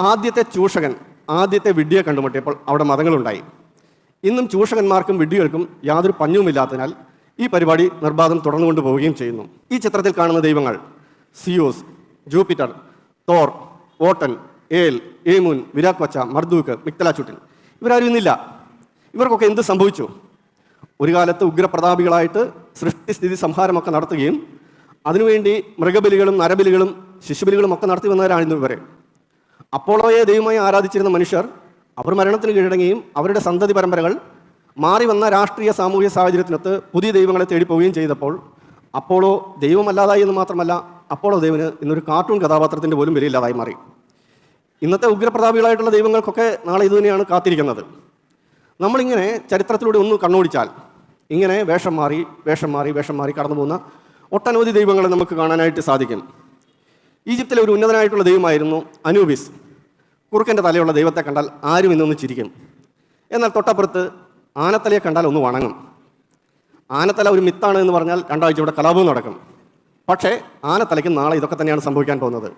ആദ്യത്തെ ചൂഷകൻ ആദ്യത്തെ വിഡ്ഢിയെ കണ്ടുമുട്ടിയപ്പോൾ അവിടെ മതങ്ങളുണ്ടായി. ഇന്നും ചൂഷകന്മാർക്കും വിഡ്ഢികൾക്കും യാതൊരു പഞ്ഞവുമില്ലാത്തതിനാൽ ഈ പരിപാടി നിർബാധം തുടർന്നുകൊണ്ട് പോവുകയും ചെയ്യുന്നു. ഈ ചിത്രത്തിൽ കാണുന്ന ദൈവങ്ങൾ സിയോസ്, ജൂപ്പിറ്റർ, തോർ, ഓട്ടൻ, ഏൽ, ഏമുൻ, വിരാക്വച്ച, മർദൂക്ക്, മിക്തലാച്ചുട്ടിൻ ഇവരാരും ഇന്നില്ല. ഇവർക്കൊക്കെ എന്ത് സംഭവിച്ചു? ഒരു കാലത്ത് ഉഗ്രപ്രതാപികളായിട്ട് സൃഷ്ടിസ്ഥിതി സംഹാരമൊക്കെ നടത്തുകയും അതിനുവേണ്ടി മൃഗബലികളും നരബലികളും ശിശുബലികളും ഒക്കെ നടത്തി വന്നവരായിരുന്നു ഇവരെ. അപ്പോളോയെ ദൈവമായി ആരാധിച്ചിരുന്ന മനുഷ്യർ അവർ മരണത്തിന് കീഴടങ്ങുകയും അവരുടെ സന്തതി പരമ്പരകൾ മാറി വന്ന രാഷ്ട്രീയ സാമൂഹിക സാഹചര്യത്തിനൊത്ത് പുതിയ ദൈവങ്ങളെ തേടിപ്പോവുകയും ചെയ്തപ്പോൾ അപ്പോളോ ദൈവമല്ലാതായി എന്ന് മാത്രമല്ല, അപ്പോളോ ദൈവന് ഇന്നൊരു കാർട്ടൂൺ കഥാപാത്രത്തിൻ്റെ പോലും വിലയില്ലാതായി മാറി. ഇന്നത്തെ ഉഗ്രപ്രതാപികളായിട്ടുള്ള ദൈവങ്ങൾക്കൊക്കെ നാളെ ഇതുതന്നെയാണ് കാത്തിരിക്കുന്നത്. നമ്മളിങ്ങനെ ചരിത്രത്തിലൂടെ ഒന്ന് കണ്ണോടിച്ചാൽ ഇങ്ങനെ വേഷം മാറി കടന്നു പോകുന്ന ഒട്ടനവധി ദൈവങ്ങളെ നമുക്ക് കാണാനായിട്ട് സാധിക്കും. ഈജിപ്തിലെ ഒരു ഉന്നതനായിട്ടുള്ള ദൈവമായിരുന്നു അനൂബിസ്. കുറുക്കൻ്റെ തലയുള്ള ദൈവത്തെ കണ്ടാൽ ആരും ഇന്നൊന്ന് ചിരിക്കും. എന്നാൽ തൊട്ടപ്പുറത്ത് ആനത്തലയെ കണ്ടാൽ ഒന്ന് വണങ്ങും. ആനത്തല ഒരു മിത്താണ് എന്ന് പറഞ്ഞാൽ രണ്ടാഴ്ച ഇവിടെ കലാപവും നടക്കും. പക്ഷേ ആനത്തലയ്ക്ക് നാളെ ഇതൊക്കെ തന്നെയാണ് സംഭവിക്കാൻ പോകുന്നത്.